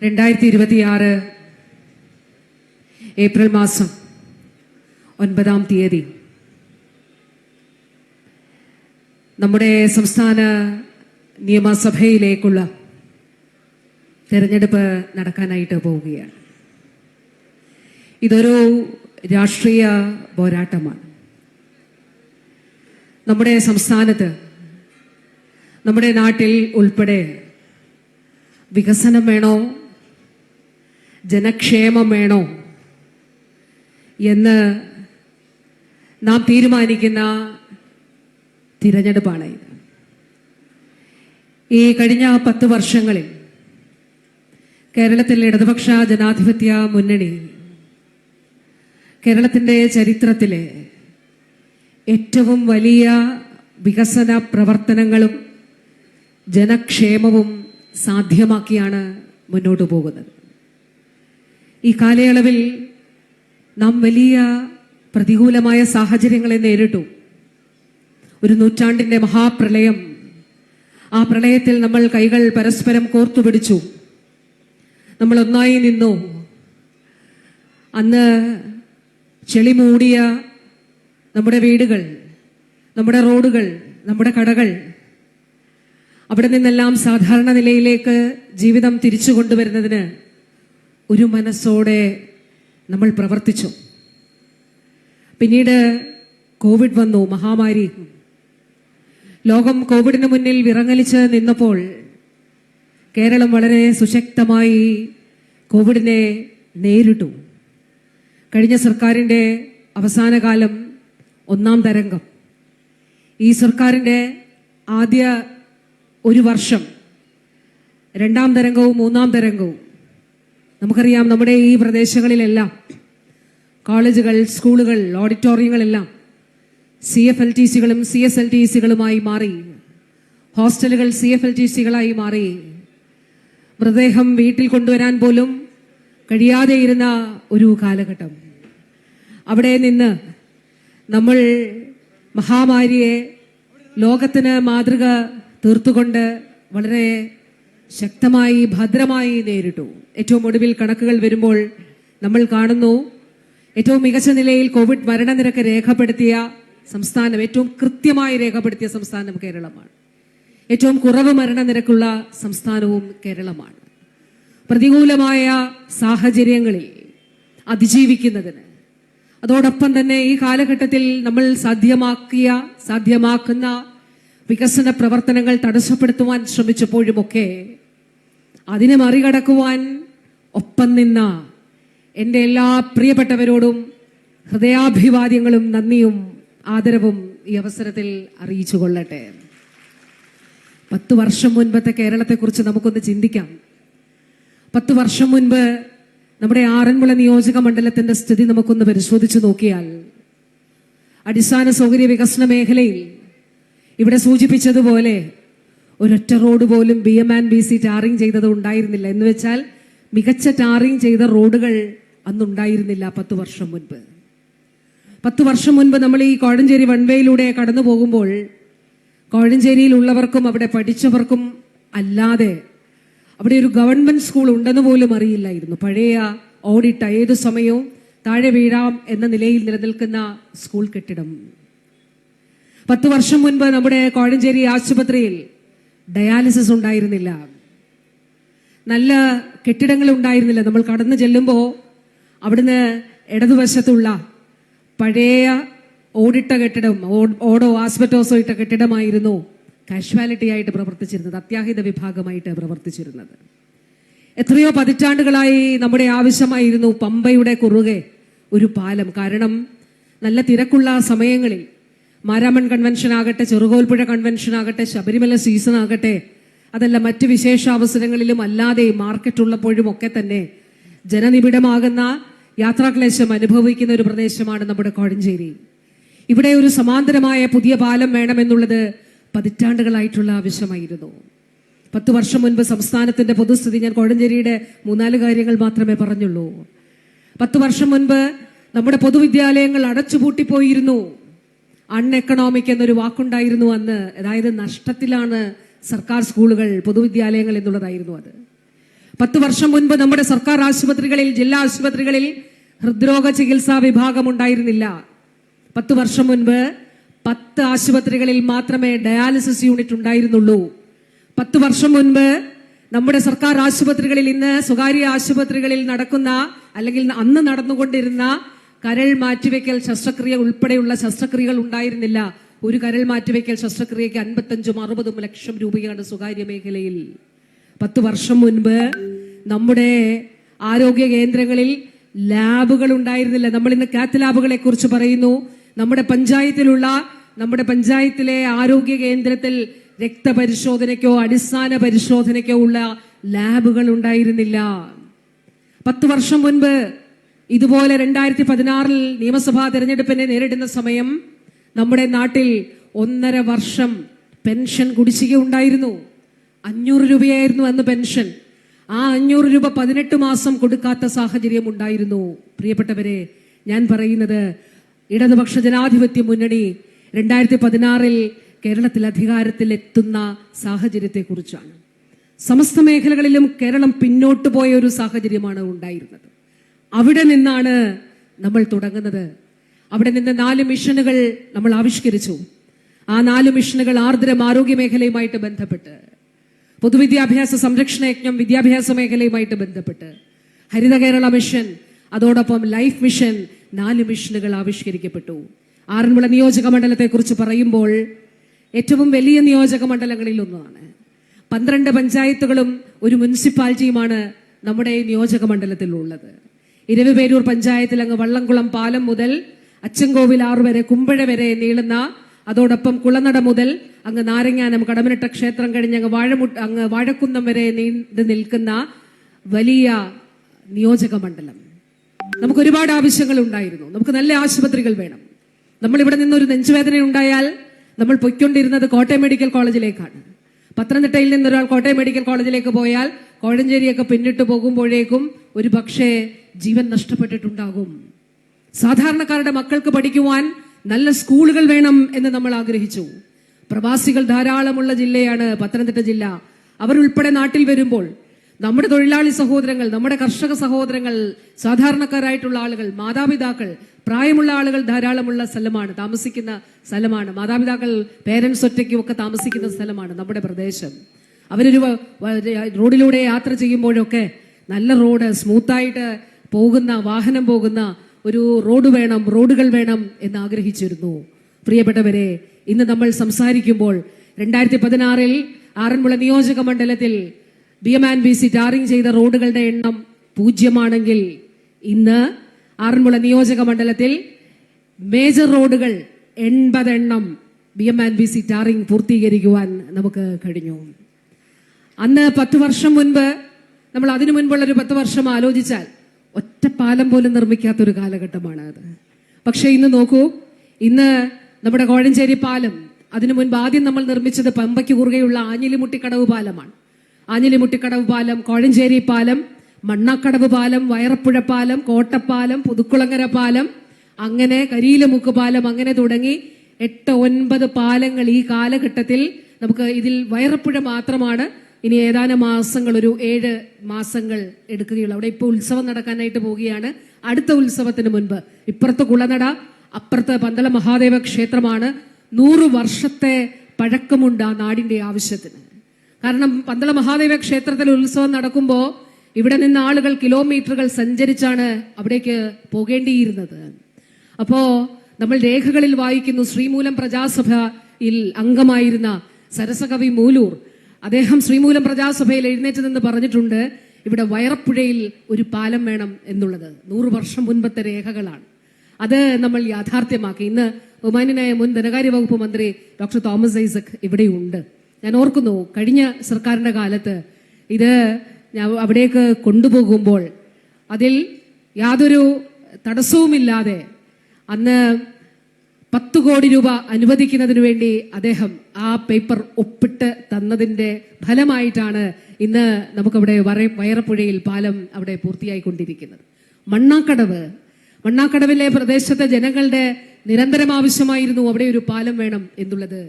2026 April മാസം 9-ാം തീയതി നമ്മുടെ സംസ്ഥാന നിയമസഭയിലേക്കുള്ള തെരഞ്ഞെടുപ്പ് നടക്കാനായിട്ട് പോവുകയാണ്. ഇതൊരു രാഷ്ട്രീയ പോരാട്ടമാണ്. നമ്മുടെ സംസ്ഥാനത്ത്, നമ്മുടെ നാട്ടിൽ ഉൾപ്പെടെ വികസനം വേണോ, ജനക്ഷേമം വേണോ എന്ന് നാം തീരുമാനിക്കുന്ന തിരഞ്ഞെടുപ്പാണ് ഇത്. ഈ കഴിഞ്ഞ 10 വർഷങ്ങളിൽ കേരളത്തിൽ ഇടതുപക്ഷ ജനാധിപത്യ മുന്നണി കേരളത്തിൻ്റെ ചരിത്രത്തിലെ ഏറ്റവും വലിയ വികസന പ്രവർത്തനങ്ങളും ജനക്ഷേമവും സാധ്യമാക്കിയാണ് മുന്നോട്ട് പോകുന്നത്. ഈ കാലയളവിൽ നാം വലിയ പ്രതികൂലമായ സാഹചര്യങ്ങളെ നേരിട്ടു. ഒരു നൂറ്റാണ്ടിൻ്റെ മഹാപ്രളയം. ആ പ്രളയത്തിൽ നമ്മൾ കൈകൾ പരസ്പരം കോർത്തുപിടിച്ചു. നമ്മൾ ഒന്നായി നിന്നു. അന്ന് ചെളി മൂടിയ നമ്മുടെ വീടുകൾ, നമ്മുടെ റോഡുകൾ, നമ്മുടെ കടകൾ, അവിടെ നിന്നെല്ലാം സാധാരണ നിലയിലേക്ക് ജീവിതം തിരിച്ചു കൊണ്ടുവരുന്നതിന് ഒരു മനസ്സോടെ നമ്മൾ പ്രവർത്തിച്ചു. പിന്നീട് കോവിഡ് വന്നു, മഹാമാരി. ലോകം കോവിഡിന് മുന്നിൽ വിറങ്ങലിച്ച് നിന്നപ്പോൾ കേരളം വളരെ സുശക്തമായി കോവിഡിനെ നേരിട്ടു. കഴിഞ്ഞ സർക്കാരിൻ്റെ അവസാന കാലം 1-ാം തരംഗം, ഈ സർക്കാരിൻ്റെ ആദ്യ ഒരു വർഷം 2-ാം തരംഗവും 3-ാം തരംഗവും. നമുക്കറിയാം, നമ്മുടെ ഈ പ്രദേശങ്ങളിലെല്ലാം കോളേജുകൾ, സ്കൂളുകൾ, ഓഡിറ്റോറിയങ്ങളെല്ലാം CFLTCകളും CSLTCകളുമായി മാറി. ഹോസ്റ്റലുകൾ CFLTCകളായി മാറി. മൃതദേഹം വീട്ടിൽ കൊണ്ടുവരാൻ പോലും കഴിയാതെയിരുന്ന ഒരു കാലഘട്ടം. അവിടെ നിന്ന് നമ്മൾ മഹാമാരിയെ ലോകത്തിന് മാതൃക തീർത്തുകൊണ്ട് വളരെ ശക്തമായി, ഭദ്രമായി നേരിട്ടു. ഏറ്റവും ഒടുവിൽ കണക്കുകൾ വരുമ്പോൾ നമ്മൾ കാണുന്നു, ഏറ്റവും മികച്ച നിലയിൽ കോവിഡ് മരണനിരക്ക് രേഖപ്പെടുത്തിയ സംസ്ഥാനം, ഏറ്റവും കൃത്യമായി രേഖപ്പെടുത്തിയ സംസ്ഥാനം കേരളമാണ്. ഏറ്റവും കുറവ് മരണനിരക്കുള്ള സംസ്ഥാനവും കേരളമാണ്. പ്രതികൂലമായ സാഹചര്യങ്ങളിൽ അതിജീവിക്കുന്നതിന്, അതോടൊപ്പം തന്നെ ഈ കാലഘട്ടത്തിൽ നമ്മൾ സാധ്യമാക്കുന്ന വികസന പ്രവർത്തനങ്ങൾ തടസ്സപ്പെടുത്തുവാൻ ശ്രമിച്ചപ്പോഴുമൊക്കെ അതിനെ മറികടക്കുവാൻ ഒപ്പം നിന്ന എൻ്റെ എല്ലാ പ്രിയപ്പെട്ടവരോടും ഹൃദയാഭിവാദ്യങ്ങളും നന്ദിയും ആദരവും ഈ അവസരത്തിൽ അറിയിച്ചു കൊള്ളട്ടെ. 10 വർഷം മുൻപത്തെ കേരളത്തെക്കുറിച്ച് നമുക്കൊന്ന് ചിന്തിക്കാം. 10 വർഷം മുൻപ് നമ്മുടെ ആറന്മുള നിയോജക മണ്ഡലത്തിന്റെ സ്ഥിതി നമുക്കൊന്ന് പരിശോധിച്ചു നോക്കിയാൽ, അടിസ്ഥാന സൗകര്യ വികസന മേഖലയിൽ ഇവിടെ സൂചിപ്പിച്ചതുപോലെ ഒരൊറ്റ റോഡ് പോലും BMC ടാറിംഗ് ചെയ്തത് ഉണ്ടായിരുന്നില്ല. എന്ന് വെച്ചാൽ മികച്ച ടാറിംഗ് ചെയ്ത റോഡുകൾ അന്നുണ്ടായിരുന്നില്ല 10 വർഷം മുൻപ്. 10 വർഷം മുൻപ് നമ്മൾ ഈ കോഴഞ്ചേരി വൺവേയിലൂടെ കടന്നു പോകുമ്പോൾ കോഴഞ്ചേരിയിലുള്ളവർക്കും അവിടെ പഠിച്ചവർക്കും അല്ലാതെ അവിടെ ഒരു ഗവൺമെന്റ് സ്കൂൾ ഉണ്ടെന്ന് പോലും അറിയില്ലായിരുന്നു. പഴയ ഓടിട്ട, ഏതു സമയവും താഴെ വീഴാം എന്ന നിലയിൽ നിലനിൽക്കുന്ന സ്കൂൾ കെട്ടിടം. 10 വർഷം മുൻപ് നമ്മുടെ കോഴഞ്ചേരി ആശുപത്രിയിൽ ഡയാലിസിസ് ഉണ്ടായിരുന്നില്ല. നല്ല കെട്ടിടങ്ങൾ ഉണ്ടായിരുന്നില്ല. നമ്മൾ കടന്നു ചെല്ലുമ്പോൾ അവിടുന്ന് ഇടതുവശത്തുള്ള പഴയ ഓടിട്ട കെട്ടിടം, ഓടോ ആസ്ബറ്റോസോ ഇട്ട കെട്ടിടമായിരുന്നു കാഷ്വാലിറ്റി ആയിട്ട് പ്രവർത്തിച്ചിരുന്നത്, അത്യാഹിത വിഭാഗമായിട്ട് പ്രവർത്തിച്ചിരുന്നത്. എത്രയോ പതിറ്റാണ്ടുകളായി നമ്മുടെ ആവശ്യമായിരുന്നു പമ്പയുടെ കുറുകെ ഒരു പാലം. കാരണം നല്ല തിരക്കുള്ള സമയങ്ങളിൽ മാരാമൺ കൺവെൻഷൻ ആകട്ടെ, ചെറുകോൽപ്പുഴ കൺവെൻഷൻ ആകട്ടെ, ശബരിമല സീസൺ ആകട്ടെ, അതല്ല മറ്റ് വിശേഷാവസരങ്ങളിലും അല്ലാതെ മാർക്കറ്റ് ഉള്ളപ്പോഴും ഒക്കെ തന്നെ ജനനിബിഡമാകുന്ന യാത്രാക്ലേശം അനുഭവിക്കുന്ന ഒരു പ്രദേശമാണ് നമ്മുടെ കോഴഞ്ചേരി. ഇവിടെ ഒരു സമാന്തരമായ പുതിയ പാലം വേണമെന്നുള്ളത് പതിറ്റാണ്ടുകളായിട്ടുള്ള ആവശ്യമായിരുന്നു. 10 വർഷം മുൻപ് സംസ്ഥാനത്തിന്റെ പൊതുസ്ഥിതി, ഞാൻ കോഴഞ്ചേരിയുടെ 3-4 കാര്യങ്ങൾ മാത്രമേ പറഞ്ഞുള്ളൂ. 10 വർഷം മുൻപ് നമ്മുടെ പൊതുവിദ്യാലയങ്ങൾ അടച്ചുപൂട്ടിപ്പോയിരുന്നു. അൺഎക്കണോമിക് എന്നൊരു വാക്കുണ്ടായിരുന്നു അന്ന്. അതായത് നഷ്ടത്തിലാണ് സർക്കാർ സ്കൂളുകൾ, പൊതുവിദ്യാലയങ്ങൾ എന്നുള്ളതായിരുന്നു അത്. 10 വർഷം മുൻപ് നമ്മുടെ സർക്കാർ ആശുപത്രികളിൽ, ജില്ലാ ആശുപത്രികളിൽ ഹൃദ്രോഗ ചികിത്സാ വിഭാഗം ഉണ്ടായിരുന്നില്ല. 10 വർഷം മുൻപ് 10 ആശുപത്രികളിൽ മാത്രമേ ഡയാലിസിസ് യൂണിറ്റ് ഉണ്ടായിരുന്നുള്ളൂ. 10 വർഷം മുൻപ് നമ്മുടെ സർക്കാർ ആശുപത്രികളിൽ, ഇന്ന് സ്വകാര്യ ആശുപത്രികളിൽ നടക്കുന്ന അല്ലെങ്കിൽ അന്ന് നടന്നുകൊണ്ടിരുന്ന കരൾ മാറ്റിവെക്കൽ ശസ്ത്രക്രിയ ഉൾപ്പെടെയുള്ള ശസ്ത്രക്രിയകൾ ഉണ്ടായിരുന്നില്ല. ഒരു കരൾ മാറ്റിവെക്കൽ ശസ്ത്രക്രിയയ്ക്ക് 55-60 ലക്ഷം രൂപയാണ് സ്വകാര്യ മേഖലയിൽ. 10 വർഷം മുൻപ് നമ്മുടെ ആരോഗ്യ കേന്ദ്രങ്ങളിൽ ലാബുകൾ ഉണ്ടായിരുന്നില്ല. നമ്മൾ ഇന്ന് കാത്ത് ലാബുകളെ കുറിച്ച് പറയുന്നു. നമ്മുടെ പഞ്ചായത്തിലെ ആരോഗ്യ കേന്ദ്രത്തിൽ രക്തപരിശോധനയ്ക്കോ അടിസ്ഥാന പരിശോധനയ്ക്കോ ഉള്ള ലാബുകൾ ഉണ്ടായിരുന്നില്ല. 10 വർഷം മുൻപ് ഇതുപോലെ 2016 നിയമസഭാ തെരഞ്ഞെടുപ്പിനെ നേരിടുന്ന സമയം നമ്മുടെ നാട്ടിൽ 1.5 വർഷം പെൻഷൻ കുടിശ്ശിക ഉണ്ടായിരുന്നു. 500 രൂപയായിരുന്നു അന്ന് പെൻഷൻ. ആ 500 രൂപ 18 മാസം കൊടുക്കാത്ത സാഹചര്യം ഉണ്ടായിരുന്നു. പ്രിയപ്പെട്ടവരെ, ഞാൻ പറയുന്നത് ഇടതുപക്ഷ ജനാധിപത്യ മുന്നണി 2016 കേരളത്തിൽ അധികാരത്തിൽ എത്തുന്ന സാഹചര്യത്തെക്കുറിച്ചാണ്. സമസ്ത മേഖലകളിലും കേരളം പിന്നോട്ട് പോയ ഒരു സാഹചര്യമാണ് ഉണ്ടായിരുന്നത്. അവിടെ നിന്നാണ് നമ്മൾ തുടങ്ങുന്നത്. അവിടെ നിന്ന് 4 മിഷനുകൾ നമ്മൾ ആവിഷ്കരിച്ചു. ആ 4 മിഷനുകൾ ആർദ്രം ആരോഗ്യ മേഖലയുമായിട്ട് ബന്ധപ്പെട്ട്, പൊതുവിദ്യാഭ്യാസ സംരക്ഷണ യജ്ഞം വിദ്യാഭ്യാസ മേഖലയുമായിട്ട് ബന്ധപ്പെട്ട്, ഹരിത കേരള മിഷൻ, അതോടൊപ്പം ലൈഫ് മിഷൻ, 4 മിഷനുകൾ ആവിഷ്കരിക്കപ്പെട്ടു. ആറന്മുള നിയോജക മണ്ഡലത്തെ കുറിച്ച് പറയുമ്പോൾ ഏറ്റവും വലിയ നിയോജക മണ്ഡലങ്ങളിൽ ഒന്നാണ്. 12 പഞ്ചായത്തുകളും ഒരു മുനിസിപ്പാലിറ്റിയുമാണ് നമ്മുടെ ഈ നിയോജക മണ്ഡലത്തിലുള്ളത്. ഇരവിപേരൂർ പഞ്ചായത്തിൽ അങ്ങ് വള്ളംകുളം പാലം മുതൽ അച്ചൻകോവിൽ 6 വരെ, കുമ്പഴ വരെ നീളുന്ന, അതോടൊപ്പം കുളനട മുതൽ അങ്ങ് നാരങ്ങാനം കടമനിട്ട ക്ഷേത്രം കഴിഞ്ഞ് അങ്ങ് വാഴക്കുന്നം വരെ നീണ്ടു നിൽക്കുന്ന വലിയ നിയോജക മണ്ഡലം. നമുക്ക് ഒരുപാട് ആവശ്യങ്ങൾ ഉണ്ടായിരുന്നു. നമുക്ക് നല്ല ആശുപത്രികൾ വേണം. നമ്മൾ ഇവിടെ നിന്നൊരു നെഞ്ചുവേദന ഉണ്ടായാൽ നമ്മൾ പൊയ്ക്കൊണ്ടിരുന്നത് കോട്ടയം മെഡിക്കൽ കോളേജിലേക്കാണ്. പത്തനംതിട്ടയിൽ നിന്നൊരാൾ കോട്ടയം മെഡിക്കൽ കോളേജിലേക്ക് പോയാൽ കോഴഞ്ചേരിയൊക്കെ പിന്നിട്ട് പോകുമ്പോഴേക്കും ഒരു പക്ഷേ ജീവൻ നഷ്ടപ്പെട്ടിട്ടുണ്ടാകും. സാധാരണക്കാരുടെ മക്കൾക്ക് പഠിക്കുവാൻ നല്ല സ്കൂളുകൾ വേണം എന്ന് നമ്മൾ ആഗ്രഹിച്ചു. പ്രവാസികൾ ധാരാളമുള്ള ജില്ലയാണ് പത്തനംതിട്ട ജില്ല. അവരുൾപ്പെടെ നാട്ടിൽ വരുമ്പോൾ നമ്മുടെ തൊഴിലാളി സഹോദരങ്ങൾ, നമ്മുടെ കർഷക സഹോദരങ്ങൾ, സാധാരണക്കാരായിട്ടുള്ള ആളുകൾ, മാതാപിതാക്കൾ, പ്രായമുള്ള ആളുകൾ ധാരാളമുള്ള താമസിക്കുന്ന സ്ഥലമാണ്. മാതാപിതാക്കൾ, പേരൻസ് ഒറ്റയ്ക്കും ഒക്കെ താമസിക്കുന്ന സ്ഥലമാണ് നമ്മുടെ പ്രദേശം. അവരൊരു റോഡിലൂടെ യാത്ര ചെയ്യുമ്പോഴൊക്കെ നല്ല റോഡ്, സ്മൂത്തായിട്ട് പോകുന്ന, വാഹനം പോകുന്ന ഒരു റോഡുകൾ വേണം എന്ന് ആഗ്രഹിച്ചിരുന്നു. പ്രിയപ്പെട്ടവരെ, ഇന്ന് നമ്മൾ സംസാരിക്കുമ്പോൾ 2016 ആറന്മുള നിയോജക മണ്ഡലത്തിൽ BMC ടാറിംഗ് ചെയ്ത റോഡുകളുടെ എണ്ണം 0 ഇന്ന് ആറന്മുള നിയോജക മണ്ഡലത്തിൽ മേജർ റോഡുകൾ 80 എണ്ണം BMC ടാറിംഗ് പൂർത്തീകരിക്കുവാൻ നമുക്ക് കഴിഞ്ഞു. അന്ന് 10 വർഷം മുൻപ്, നമ്മൾ അതിനു മുൻപുള്ള ഒരു 10 വർഷം ആലോചിച്ചാൽ ഒറ്റ പാലം പോലും നിർമ്മിക്കാത്തൊരു കാലഘട്ടമാണ് അത്. പക്ഷെ ഇന്ന് നോക്കൂ, ഇന്ന് നമ്മുടെ കോഴഞ്ചേരി പാലം, അതിനു മുൻപ് ആദ്യം നമ്മൾ നിർമ്മിച്ചത് പമ്പയ്ക്ക് കുറുകെയുള്ള ആഞ്ഞിലിമുട്ടിക്കടവ് പാലമാണ്. ആഞ്ഞിലിമുട്ടിക്കടവ് പാലം, കോഴഞ്ചേരി പാലം, മണ്ണാക്കടവ് പാലം, വയറപ്പുഴ പാലം, കോട്ടപ്പാലം, പുതുക്കുളങ്ങര പാലം, അങ്ങനെ കരിയിലമുക്ക് പാലം, അങ്ങനെ തുടങ്ങി 8-9 പാലങ്ങൾ ഈ കാലഘട്ടത്തിൽ നമുക്ക്. ഇതിൽ വയറപ്പുഴ മാത്രമാണ് ഇനി ഏതാനും മാസങ്ങൾ, ഒരു 7 മാസങ്ങൾ എടുക്കുകയുള്ളൂ. അവിടെ ഇപ്പോൾ ഉത്സവം നടക്കാനായിട്ട് പോവുകയാണ്. അടുത്ത ഉത്സവത്തിന് മുൻപ് ഇപ്പുറത്ത് കുളനട, അപ്പുറത്ത് പന്തള മഹാദേവ ക്ഷേത്രമാണ്. 100 വർഷത്തെ പഴക്കമുണ്ട് ആ നാടിന്റെ ആവശ്യത്തിന്. കാരണം പന്തള മഹാദേവ ക്ഷേത്രത്തിൽ ഉത്സവം നടക്കുമ്പോൾ ഇവിടെ നിന്ന് ആളുകൾ കിലോമീറ്ററുകൾ സഞ്ചരിച്ചാണ് അവിടേക്ക് പോകേണ്ടിയിരുന്നത്. അപ്പോ നമ്മൾ രേഖകളിൽ വായിക്കുന്നു, ശ്രീമൂലം പ്രജാസഭയിൽ അംഗമായിരുന്ന സരസകവി മൂലൂർ, അദ്ദേഹം ശ്രീമൂലം പ്രജാസഭയിൽ എഴുന്നേറ്റ് നിന്ന് പറഞ്ഞിട്ടുണ്ട്, ഇവിടെ വയറപ്പുഴയിൽ ഒരു പാലം വേണം എന്നുള്ളത്. 100 വർഷം മുൻപത്തെ രേഖകളാണ്. അത് നമ്മൾ യാഥാർത്ഥ്യമാക്കി. ഇന്ന് ബഹുമാന്യനായ മുൻ ധനകാര്യ വകുപ്പ് മന്ത്രി ഡോക്ടർ തോമസ് ഐസക് ഇവിടെയുണ്ട്. ഞാൻ ഓർക്കുന്നു, കഴിഞ്ഞ സർക്കാരിന്റെ കാലത്ത് ഇത് അവിടേക്ക് കൊണ്ടുപോകുമ്പോൾ അതിൽ യാതൊരു തടസ്സവുമില്ലാതെ അന്ന് 10 കോടി രൂപ അനുവദിക്കുന്നതിന് വേണ്ടി അദ്ദേഹം ആ പേപ്പർ ഒപ്പിട്ട് തന്നതിന്റെ ഫലമായിട്ടാണ് ഇന്ന് നമുക്കവിടെ വയറപ്പുഴയിൽ പാലം അവിടെ പൂർത്തിയായിക്കൊണ്ടിരിക്കുന്നത്. മണ്ണാക്കടവിലെ പ്രദേശത്തെ ജനങ്ങളുടെ നിരന്തരം ആവശ്യമായിരുന്നു അവിടെ ഒരു പാലം വേണം എന്നുള്ളത്.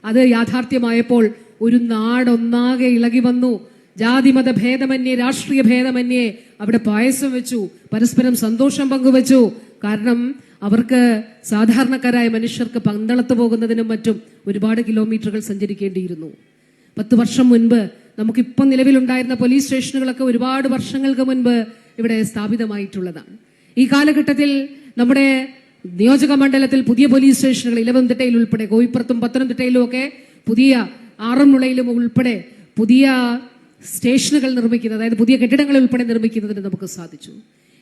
അത് യാഥാർത്ഥ്യമായപ്പോൾ ഒരു നാടൊന്നാകെ ഇളകി വന്നു. ജാതിമത ഭേദമന്യേ, രാഷ്ട്രീയ ഭേദമന്യേ അവിടെ പായസം വെച്ചു, പരസ്പരം സന്തോഷം പങ്കുവച്ചു. കാരണം അവർക്ക് സാധാരണക്കാരായ മനുഷ്യർക്ക് പന്തളത്ത് പോകുന്നതിനും മറ്റും ഒരുപാട് കിലോമീറ്ററുകൾ സഞ്ചരിക്കേണ്ടിയിരുന്നു. 10 വർഷം മുൻപ് നമുക്കിപ്പം നിലവിലുണ്ടായിരുന്ന പോലീസ് സ്റ്റേഷനുകളൊക്കെ ഒരുപാട് വർഷങ്ങൾക്ക് മുൻപ് ഇവിടെ സ്ഥാപിതമായിട്ടുള്ളതാണ്. ഈ കാലഘട്ടത്തിൽ നമ്മുടെ നിയോജക മണ്ഡലത്തിൽ പുതിയ പോലീസ് സ്റ്റേഷനുകൾ ഇലവന്തിട്ടയിൽ ഉൾപ്പെടെ, കോയിപ്പുറത്തും പത്തനംതിട്ടയിലും ഒക്കെ പുതിയ ആറന്മുളയിലും ഉൾപ്പെടെ പുതിയ സ്റ്റേഷനുകൾ നിർമ്മിക്കുന്നത്, അതായത് പുതിയ കെട്ടിടങ്ങൾ ഉൾപ്പെടെ നിർമ്മിക്കുന്നതിന് നമുക്ക് സാധിച്ചു.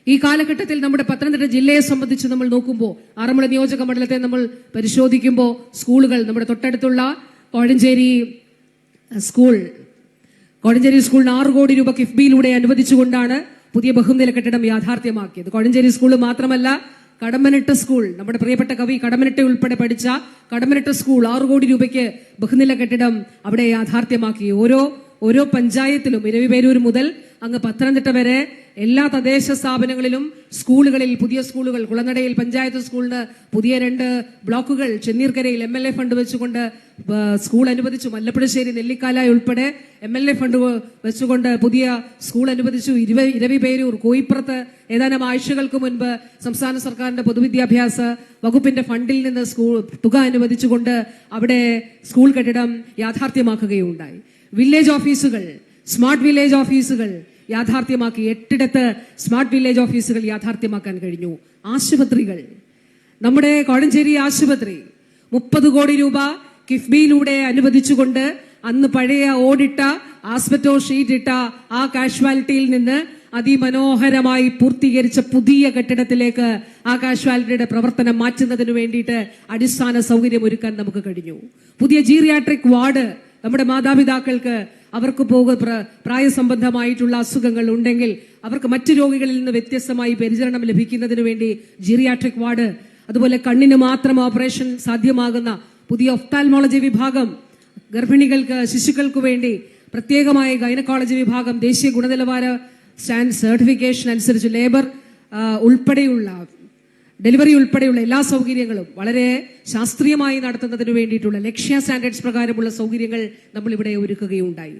ഈ കാലഘട്ടത്തിൽ നമ്മുടെ പത്തനംതിട്ട ജില്ലയെ സംബന്ധിച്ച് നമ്മൾ നോക്കുമ്പോൾ, ആറന്മുള നിയോജക മണ്ഡലത്തെ നമ്മൾ പരിശോധിക്കുമ്പോൾ, സ്കൂളുകൾ നമ്മുടെ തൊട്ടടുത്തുള്ള കോഴഞ്ചേരി സ്കൂളിന് 6 കോടി രൂപ കിഫ്ബിയിലൂടെ അനുവദിച്ചുകൊണ്ടാണ് പുതിയ ബഹുനില കെട്ടിടം യാഥാർത്ഥ്യമാക്കിയത്. കോഴഞ്ചേരി സ്കൂൾ മാത്രമല്ല, കടമ്മനിട്ട സ്കൂൾ, നമ്മുടെ പ്രിയപ്പെട്ട കവി കടമ്മനിട്ട ഉൾപ്പെടെ പഠിച്ച കടമ്മനിട്ട സ്കൂൾ 6 കോടി രൂപയ്ക്ക് ബഹുനില കെട്ടിടം അവിടെ യാഥാർത്ഥ്യമാക്കി. ഓരോ പഞ്ചായത്തിലും, ഇരവിപേരൂർ മുതൽ അങ്ങ് പത്തനംതിട്ട വരെ എല്ലാ തദ്ദേശ സ്ഥാപനങ്ങളിലും സ്കൂളുകളിൽ പുതിയ സ്കൂളുകൾ, കുളനടയിൽ പഞ്ചായത്ത് സ്കൂളിന് പുതിയ 2 ബ്ലോക്കുകൾ, ചെന്നീർക്കരയിൽ MLA ഫണ്ട് വെച്ചുകൊണ്ട് സ്കൂൾ അനുവദിച്ചു. മല്ലപ്പുഴശ്ശേരി, നെല്ലിക്കാലായി ഉൾപ്പെടെ MLA ഫണ്ട് വെച്ചുകൊണ്ട് പുതിയ സ്കൂൾ അനുവദിച്ചു. ഇരവിപേരൂർ, കോയിപ്പുറത്ത് ഏതാനും ആഴ്ചകൾക്ക് മുൻപ് സംസ്ഥാന സർക്കാരിന്റെ പൊതുവിദ്യാഭ്യാസ വകുപ്പിന്റെ ഫണ്ടിൽ നിന്ന് തുക അനുവദിച്ചുകൊണ്ട് അവിടെ സ്കൂൾ കെട്ടിടം യാഥാർത്ഥ്യമാക്കുകയുണ്ടായി. വില്ലേജ് ഓഫീസുകൾ, സ്മാർട്ട് വില്ലേജ് ഓഫീസുകൾ യാഥാർത്ഥ്യമാക്കി. 8 സ്മാർട്ട് വില്ലേജ് ഓഫീസുകൾ യാഥാർത്ഥ്യമാക്കാൻ കഴിഞ്ഞു. ആശുപത്രികൾ, നമ്മുടെ കോഴഞ്ചേരി ആശുപത്രി 30 കോടി രൂപ കിഫ്ബിയിലൂടെ അനുവദിച്ചുകൊണ്ട് അന്ന് പഴയ ഓടിട്ട ആസ്പെറ്റോ ഷീറ്റ് ഇട്ട ആ കാഷ്വാലിറ്റിയിൽ നിന്ന് അതിമനോഹരമായി പൂർത്തീകരിച്ച പുതിയ കെട്ടിടത്തിലേക്ക് ആ കാഷ്വാലിറ്റിയുടെ പ്രവർത്തനം മാറ്റുന്നതിന് വേണ്ടിയിട്ട് അടിസ്ഥാന സൗകര്യം ഒരുക്കാൻ നമുക്ക് കഴിഞ്ഞു. പുതിയ ജീറിയാട്രിക് വാർഡ്, നമ്മുടെ മാതാപിതാക്കൾക്ക് അവർക്ക് പ്രായസംബന്ധമായിട്ടുള്ള അസുഖങ്ങൾ ഉണ്ടെങ്കിൽ അവർക്ക് മറ്റു രോഗികളിൽ നിന്ന് വ്യത്യസ്തമായി പരിചരണം ലഭിക്കുന്നതിന് വേണ്ടി ജീറിയാട്രിക് വാർഡ്, അതുപോലെ കണ്ണിന് മാത്രം ഓപ്പറേഷൻ സാധ്യമാകുന്ന പുതിയ ഒഫ്താൽമോളജി വിഭാഗം, ഗർഭിണികൾക്ക്, ശിശുക്കൾക്ക് വേണ്ടി പ്രത്യേകമായ ഗൈനക്കോളജി വിഭാഗം, ദേശീയ ഗുണനിലവാര സർട്ടിഫിക്കേഷൻ അനുസരിച്ച് ലേബർ ഉൾപ്പെടെയുള്ള ഡെലിവറി ഉൾപ്പെടെയുള്ള എല്ലാ സൗകര്യങ്ങളും വളരെ ശാസ്ത്രീയമായി നടത്തുന്നതിന് വേണ്ടിയിട്ടുള്ള ലക്ഷ്യ സ്റ്റാൻഡേർഡ്സ് പ്രകാരമുള്ള സൗകര്യങ്ങൾ നമ്മൾ ഇവിടെ ഒരുക്കുകയുണ്ടായി.